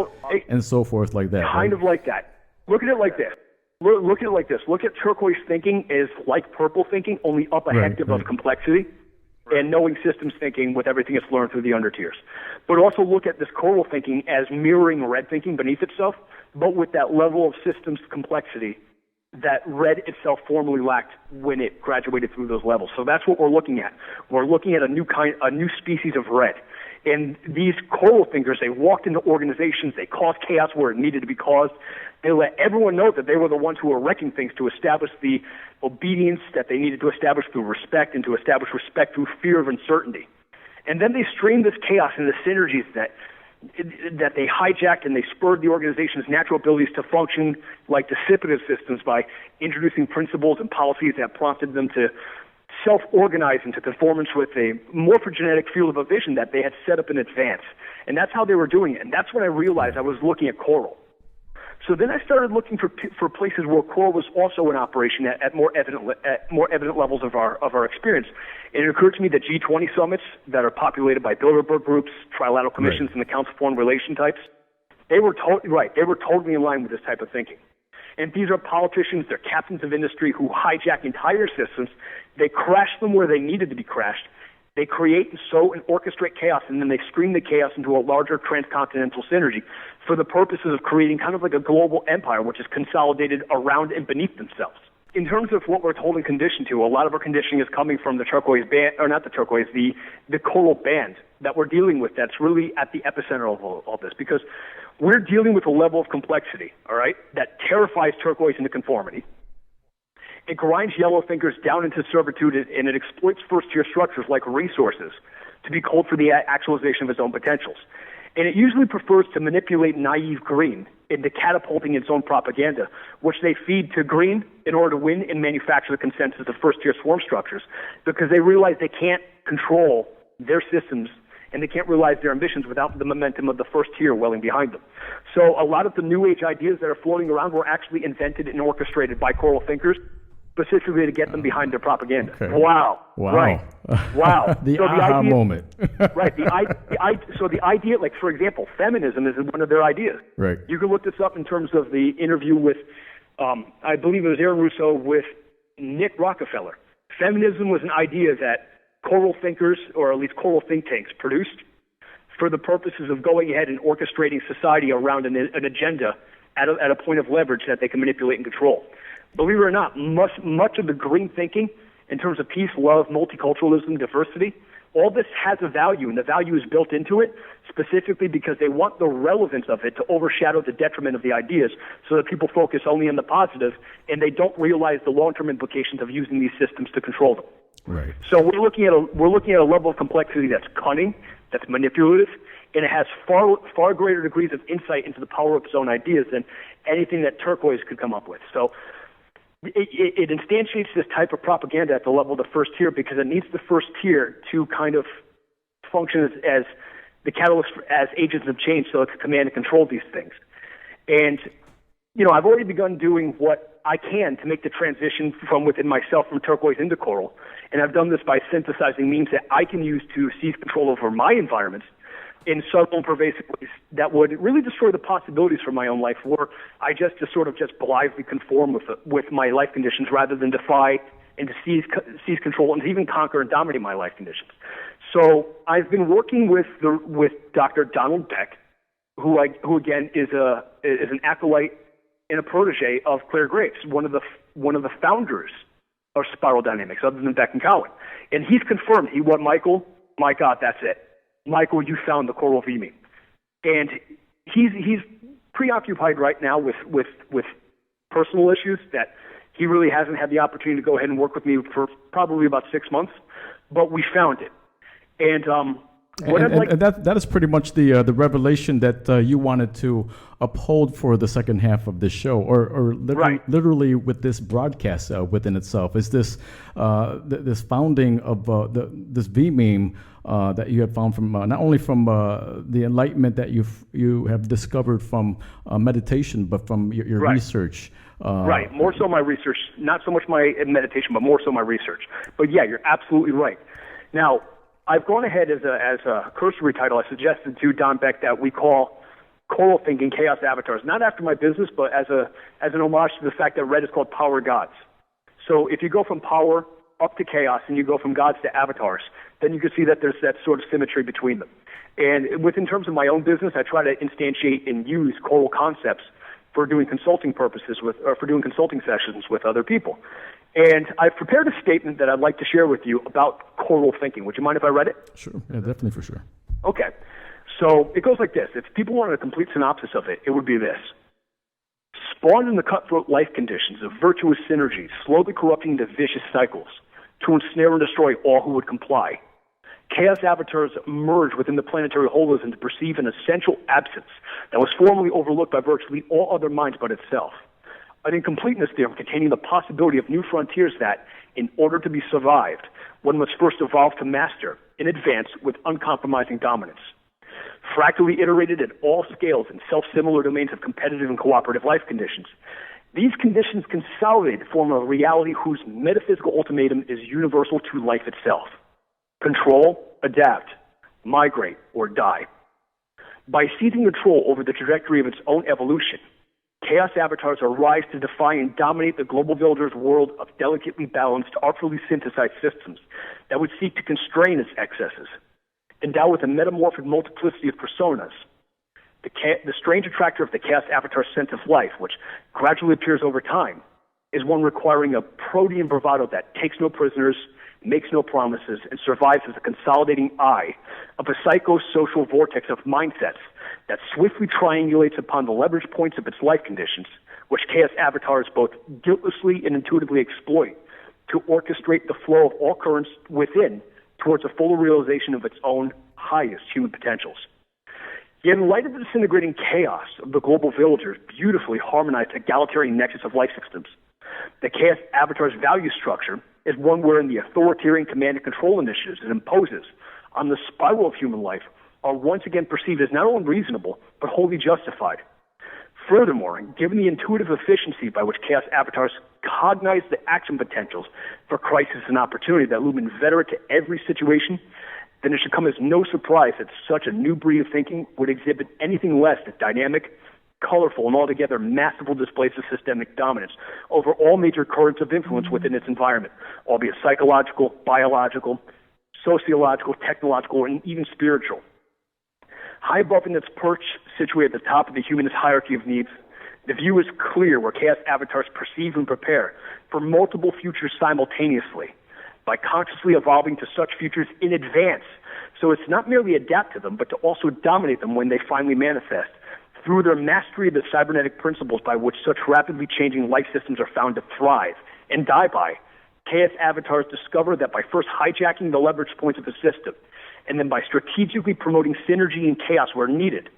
and so forth, like that. Kind right? of like that. Look at it like this. Look at it like this. Look at turquoise thinking as like purple thinking, only up a hectave of complexity, and knowing systems thinking with everything it's learned through the undertiers. But also look at this coral thinking as mirroring red thinking beneath itself, but with that level of systems complexity that red itself formerly lacked when it graduated through those levels. So that's what we're looking at. We're looking at a new species of red. And these coral thinkers, they walked into organizations, they caused chaos where it needed to be caused. They let everyone know that they were the ones who were wrecking things to establish the obedience that they needed to establish through respect, and to establish respect through fear of uncertainty. And then they streamed this chaos into synergies that they hijacked, and they spurred the organization's natural abilities to function like dissipative systems by introducing principles and policies that prompted them to self-organize into conformance with a morphogenetic field of vision that they had set up in advance. And that's how they were doing it. And that's when I realized I was looking at coral. So then I started looking for places where coral was also in operation at more evident levels of our experience. And it occurred to me that G20 summits that are populated by Bilderberg groups, trilateral commissions, and the Council of Foreign Relation types, they were totally in line with this type of thinking. And these are politicians, they're captains of industry who hijack entire systems. They crash them where they needed to be crashed. They create and sow and orchestrate chaos, and then they stream the chaos into a larger transcontinental synergy for the purposes of creating kind of like a global empire, which is consolidated around and beneath themselves. In terms of what we're told and conditioned to, a lot of our conditioning is coming from the turquoise band, or not the turquoise, the coral band that we're dealing with that's really at the epicenter of all this, because we're dealing with a level of complexity, all right, that terrifies turquoise into conformity. It grinds yellow thinkers down into servitude, and it exploits first-tier structures like resources to be culled for the actualization of its own potentials. And it usually prefers to manipulate naive green into catapulting its own propaganda, which they feed to green in order to win and manufacture the consensus of first-tier swarm structures, because they realize they can't control their systems and they can't realize their ambitions without the momentum of the first tier welling behind them. So a lot of the new age ideas that are floating around were actually invented and orchestrated by coral thinkers, specifically to get them behind their propaganda. Okay. Wow. Right. Wow. The so aha moment. Right. So the idea, like, for example, feminism is one of their ideas. Right. You can look this up in terms of the interview with, I believe it was Aaron Russo with Nick Rockefeller. Feminism was an idea that coral thinkers, or at least coral think tanks, produced for the purposes of going ahead and orchestrating society around an agenda at a point of leverage that they can manipulate and control. Believe it or not, much of the green thinking in terms of peace, love, multiculturalism, diversity, all this has a value, and the value is built into it specifically because they want the relevance of it to overshadow the detriment of the ideas, so that people focus only on the positive and they don't realize the long-term implications of using these systems to control them. Right. So we're looking at a level of complexity that's cunning, that's manipulative, and it has far greater degrees of insight into the power of its own ideas than anything that turquoise could come up with. So it instantiates this type of propaganda at the level of the first tier because it needs the first tier to kind of function as the catalyst as agents of change, so it can command and control these things. And, I've already begun doing what I can to make the transition from within myself from turquoise into coral. And I've done this by synthesizing means that I can use to seize control over my environments in subtle and pervasive ways that would really destroy the possibilities for my own life, where I just blithely conform with my life conditions rather than defy and to seize control and to even conquer and dominate my life conditions. So I've been working with Dr. Donald Beck, who again is an acolyte and a protege of Claire Graves, one of the founders of spiral dynamics, other than Beck and Cowan. And he's confirmed, Michael, my God, that's it. Michael, you found the coral vMEME. And he's preoccupied right now with personal issues that he really hasn't had the opportunity to go ahead and work with me for probably about 6 months, but we found it. And And that is pretty much the revelation that you wanted to uphold for the second half of this show, or literally with this broadcast within itself, is this this founding of this vMEME that you have found from not only from the enlightenment that you have discovered from meditation, but from your research. Right, more so my research, not so much my meditation, but more so my research. But yeah, you're absolutely right. Now, I've gone ahead as a cursory title. I suggested to Don Beck that we call choral thinking chaos avatars, not after my business, but as an homage to the fact that red is called power gods. So if you go from power up to chaos and you go from gods to avatars, then you can see that there's that sort of symmetry between them. And in terms of my own business, I try to instantiate and use choral concepts for doing consulting purposes or for doing consulting sessions with other people. And I've prepared a statement that I'd like to share with you about choral thinking. Would you mind if I read it? Sure. Yeah, definitely, for sure. Okay. So it goes like this. If people wanted a complete synopsis of it, it would be this. Spawned in the cutthroat life conditions of virtuous synergies, slowly corrupting into vicious cycles to ensnare and destroy all who would comply, chaos avatars emerge within the planetary holism to perceive an essential absence that was formerly overlooked by virtually all other minds but itself. An incompleteness theorem containing the possibility of new frontiers that, in order to be survived, one must first evolve to master in advance with uncompromising dominance. Fractally iterated at all scales in self-similar domains of competitive and cooperative life conditions, these conditions consolidate to form a reality whose metaphysical ultimatum is universal to life itself. Control, adapt, migrate, or die. By seizing control over the trajectory of its own evolution, chaos avatars arise to defy and dominate the global villager's world of delicately balanced, artfully synthesized systems that would seek to constrain its excesses. Endowed with a metamorphic multiplicity of personas, the strange attractor of the chaos avatar's sense of life, which gradually appears over time, is one requiring a protean bravado that takes no prisoners, makes no promises, and survives as a consolidating eye of a psychosocial vortex of mindsets that swiftly triangulates upon the leverage points of its life conditions, which chaos avatars both guiltlessly and intuitively exploit to orchestrate the flow of all currents within towards a fuller realization of its own highest human potentials. Yet in light of the disintegrating chaos of the global villagers' beautifully harmonized egalitarian nexus of life systems, the chaos avatar's value structure is one wherein the authoritarian command and control initiatives it imposes on the spiral of human life are once again perceived as not only reasonable, but wholly justified. Furthermore, given the intuitive efficiency by which chaos avatars cognize the action potentials for crisis and opportunity that loom inveterate to every situation, then it should come as no surprise that such a new breed of thinking would exhibit anything less than dynamic, colorful, and altogether masterful displays of systemic dominance over all major currents of influence within its environment, albeit psychological, biological, sociological, technological, and even spiritual. High above in its perch, situated at the top of the humanist hierarchy of needs, the view is clear where chaos avatars perceive and prepare for multiple futures simultaneously by consciously evolving to such futures in advance. So it's not merely adapt to them, but to also dominate them when they finally manifest through their mastery of the cybernetic principles by which such rapidly changing life systems are found to thrive and die by. Chaos avatars discover that by first hijacking the leverage points of the system, and then by strategically promoting synergy and chaos where needed,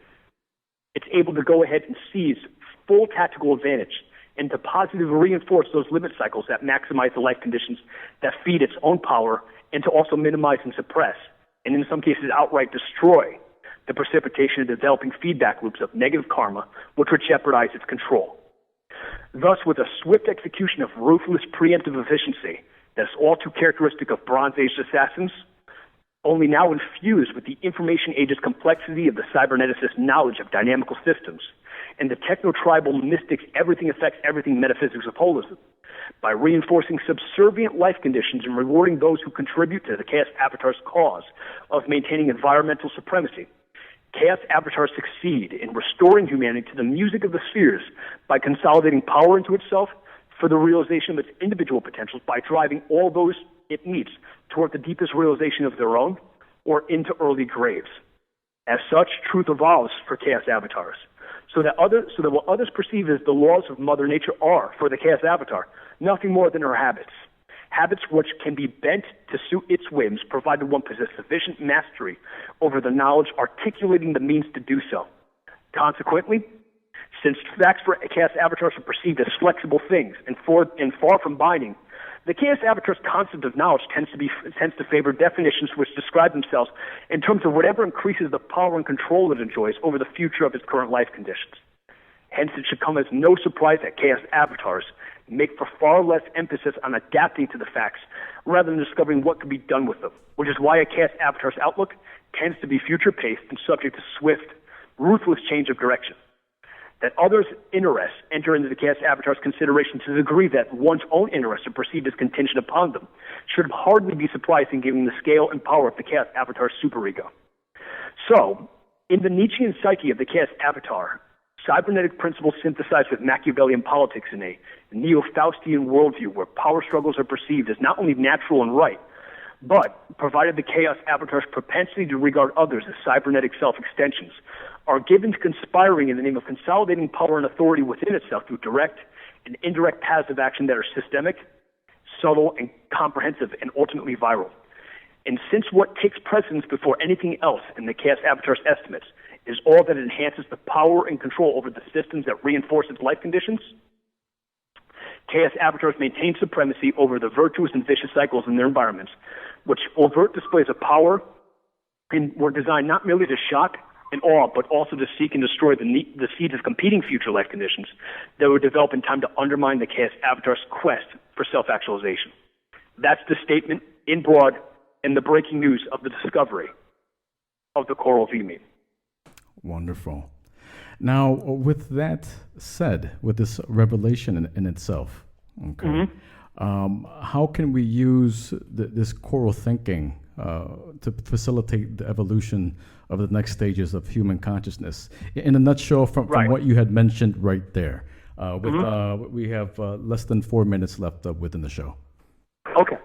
it's able to go ahead and seize full tactical advantage and to positively reinforce those limit cycles that maximize the life conditions that feed its own power, and to also minimize and suppress, and in some cases outright destroy, the precipitation of developing feedback loops of negative karma, which would jeopardize its control. Thus, with a swift execution of ruthless preemptive efficiency that's all too characteristic of Bronze Age assassins, only now infused with the information age's complexity of the cyberneticist knowledge of dynamical systems and the techno-tribal mystics everything affects everything metaphysics of holism, by reinforcing subservient life conditions and rewarding those who contribute to the chaos avatar's cause of maintaining environmental supremacy, chaos avatars succeed in restoring humanity to the music of the spheres by consolidating power into itself for the realization of its individual potentials by driving all those it meets toward the deepest realization of their own or into early graves. As such, truth evolves for chaos avatars, so that what others perceive as the laws of Mother Nature are, for the chaos avatar, nothing more than her habits habits which can be bent to suit its whims, provided one possesses sufficient mastery over the knowledge articulating the means to do so. Consequently, since facts for chaos avatars are perceived as flexible things and far from binding, the chaos avatar's concept of knowledge tends to favor definitions which describe themselves in terms of whatever increases the power and control it enjoys over the future of its current life conditions. Hence, it should come as no surprise that chaos avatars make for far less emphasis on adapting to the facts rather than discovering what could be done with them, which is why a chaos avatar's outlook tends to be future-paced and subject to swift, ruthless change of direction. That others' interests enter into the chaos avatar's consideration to the degree that one's own interests are perceived as contingent upon them should hardly be surprising given the scale and power of the chaos avatar's superego. So, in the Nietzschean psyche of the chaos avatar, cybernetic principles synthesized with Machiavellian politics in a neo-Faustian worldview where power struggles are perceived as not only natural and right, but, provided the chaos avatar's propensity to regard others as cybernetic self-extensions, are given to conspiring in the name of consolidating power and authority within itself through direct and indirect paths of action that are systemic, subtle, and comprehensive, and ultimately viral. And since what takes precedence before anything else in the chaos avatar's estimates is all that enhances the power and control over the systems that reinforce its life conditions, chaos avatars maintain supremacy over the virtuous and vicious cycles in their environments, which overt displays of power and were designed not merely to shock and awe, but also to seek and destroy the seeds of competing future life conditions that would develop in time to undermine the chaos avatar's quest for self-actualization. That's the statement in broad and the breaking news of the discovery of the coral vMEME. Wonderful. Now, with that said, with this revelation in itself, okay, how can we use this coral thinking to facilitate the evolution of the next stages of human consciousness? In a nutshell, from what you had mentioned right there. We have less than 4 minutes left within the show. Okay.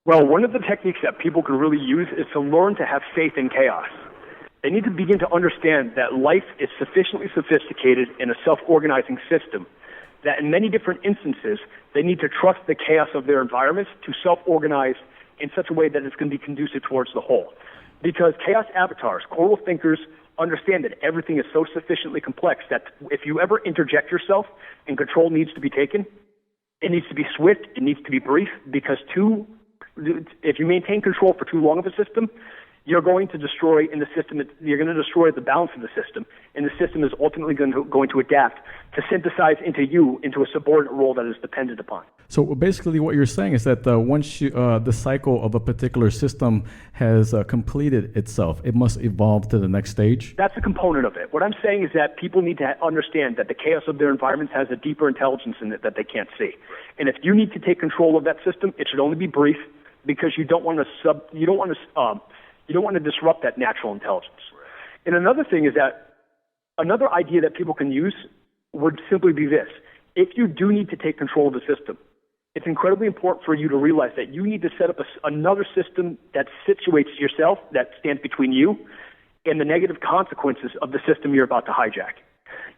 Well, one of the techniques that people can really use is to learn to have faith in chaos. They need to begin to understand that life is sufficiently sophisticated in a self-organizing system that in many different instances, they need to trust the chaos of their environments to self-organize in such a way that it's going to be conducive towards the whole. Because chaos avatars, coral thinkers, understand that everything is so sufficiently complex that if you ever interject yourself and control needs to be taken, it needs to be swift, it needs to be brief, because if you maintain control for too long of a system, you're going to destroy in the system. You're going to destroy the balance of the system, and the system is ultimately going to adapt to synthesize into a subordinate role that is dependent upon. So basically, what you're saying is that once the cycle of a particular system has completed itself, it must evolve to the next stage. That's a component of it. What I'm saying is that people need to understand that the chaos of their environments has a deeper intelligence in it that they can't see, and if you need to take control of that system, it should only be brief, because you don't want to disrupt that natural intelligence. And another thing is that another idea that people can use would simply be this. If you do need to take control of the system, it's incredibly important for you to realize that you need to set up another system that situates yourself, that stands between you and the negative consequences of the system you're about to hijack.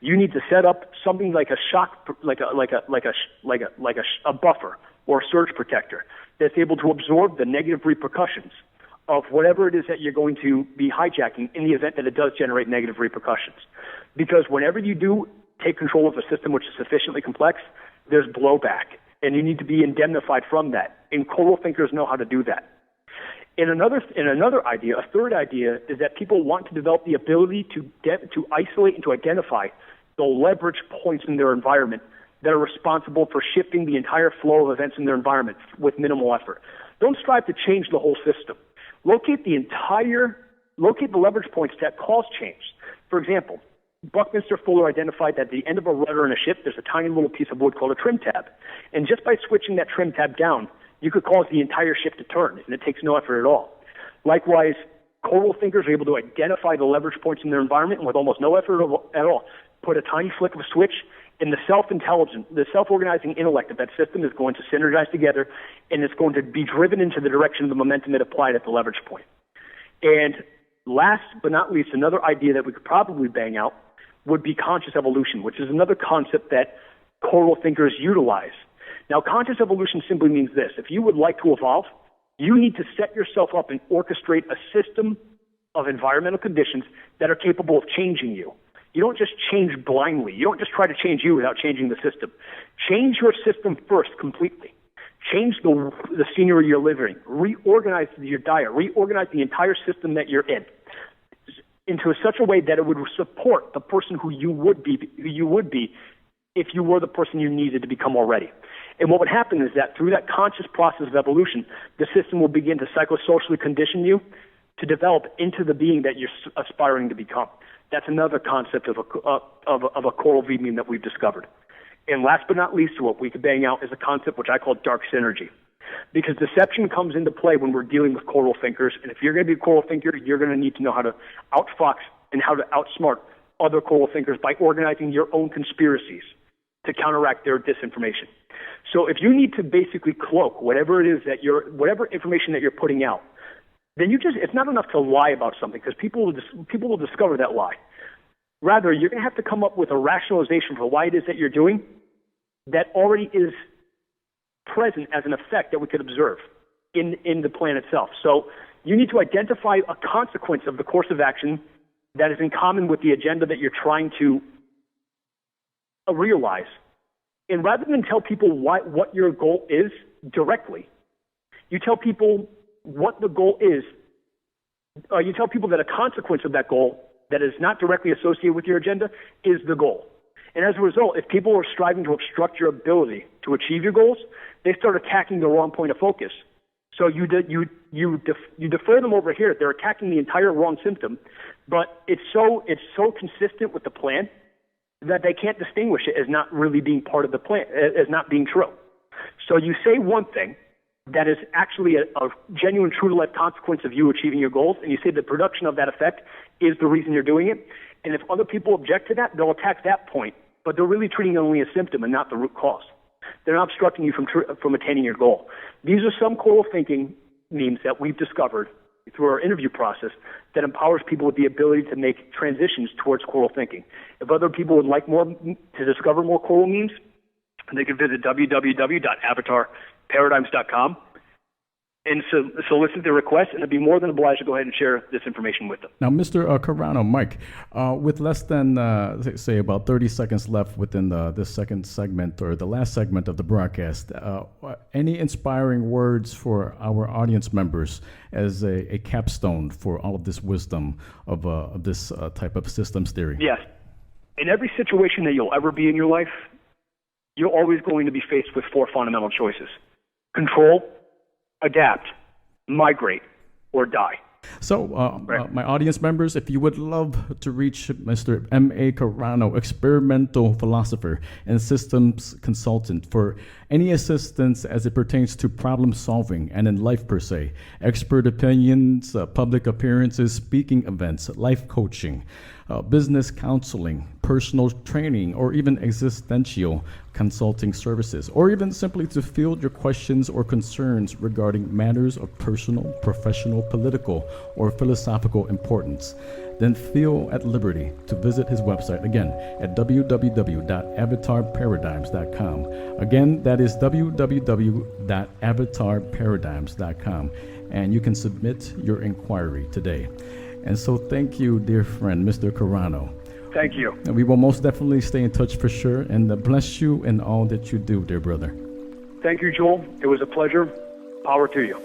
You need to set up something like a shock, like a buffer or a surge protector that's able to absorb the negative repercussions of whatever it is that you're going to be hijacking in the event that it does generate negative repercussions. Because whenever you do take control of a system which is sufficiently complex, there's blowback, and you need to be indemnified from that. And coral thinkers know how to do that. In another idea, a third idea, is that people want to develop the ability to isolate and to identify the leverage points in their environment that are responsible for shifting the entire flow of events in their environment with minimal effort. Don't strive to change the whole system. Locate the leverage points that cause change. For example, Buckminster Fuller identified that at the end of a rudder in a ship, there's a tiny little piece of wood called a trim tab. And just by switching that trim tab down, you could cause the entire ship to turn, and it takes no effort at all. Likewise, coral thinkers are able to identify the leverage points in their environment and with almost no effort at all, put a tiny flick of a switch, and the self-organizing intellect of that system is going to synergize together, and it's going to be driven into the direction of the momentum it applied at the leverage point. And last but not least, another idea that we could probably bang out would be conscious evolution, which is another concept that coral thinkers utilize Now, conscious evolution simply means this. If you would like to evolve, you need to set yourself up and orchestrate a system of environmental conditions that are capable of changing you. You don't just change blindly. You don't just try to change you without changing the system. Change your system first completely. Change the scenery you're living. Reorganize your diet. Reorganize the entire system that you're in into such a way that it would support the person who you would be if you were the person you needed to become already. And what would happen is that through that conscious process of evolution, the system will begin to psychosocially condition you to develop into the being that you're aspiring to become. That's another concept of a coral vMEME that we've discovered. And last but not least, what we could bang out is a concept which I call dark synergy. Because deception comes into play when we're dealing with coral thinkers. And if you're going to be a coral thinker, you're going to need to know how to outfox and how to outsmart other coral thinkers by organizing your own conspiracies to counteract their disinformation. So if you need to basically cloak whatever it is whatever information that you're putting out, then it's not enough to lie about something, because people will discover that lie. Rather, you're going to have to come up with a rationalization for why it is that you're doing that already is present as an effect that we could observe in the plan itself. So you need to identify a consequence of the course of action that is in common with the agenda that you're trying to realize. And rather than tell people what your goal is directly, you tell people what the goal is. You tell people that a consequence of that goal that is not directly associated with your agenda is the goal. And as a result, if people are striving to obstruct your ability to achieve your goals, they start attacking the wrong point of focus. So you defer them over here. They're attacking the entire wrong symptom, but it's so consistent with the plan that they can't distinguish it as not really being part of the plan, as not being true. So you say one thing that is actually a genuine, true-to-life consequence of you achieving your goals, and you say the production of that effect is the reason you're doing it. And if other people object to that, they'll attack that point, but they're really treating it only a symptom and not the root cause. They're not obstructing you from attaining your goal. These are some coral thinking memes that we've discovered through our interview process that empowers people with the ability to make transitions towards coral thinking. If other people would like to discover more coral memes, they can visit www.avatarparadigms.com and solicit their requests, and I'd be more than obliged to go ahead and share this information with them. Now, Mr. Carrano, Mike, with less than, say, about 30 seconds left within this second segment or the last segment of the broadcast, any inspiring words for our audience members as a capstone for all of this wisdom of this type of systems theory? Yes. In every situation that you'll ever be in your life, you're always going to be faced with four fundamental choices: control, adapt, migrate, or die. So, my audience members, if you would love to reach Mr. M.A. Carrano, experimental philosopher and systems consultant, for any assistance as it pertains to problem solving and in life per se, expert opinions, public appearances, speaking events, life coaching, business counseling, personal training, or even existential consulting services, or even simply to field your questions or concerns regarding matters of personal, professional, political, or philosophical importance, then feel at liberty to visit his website again at www.avatarparadigms.com. Again, that is www.avatarparadigms.com, and you can submit your inquiry today. And so thank you, dear friend, Mr. Carrano. Thank you. And we will most definitely stay in touch for sure, and bless you in all that you do, dear brother. Thank you, Joel. It was a pleasure. Power to you.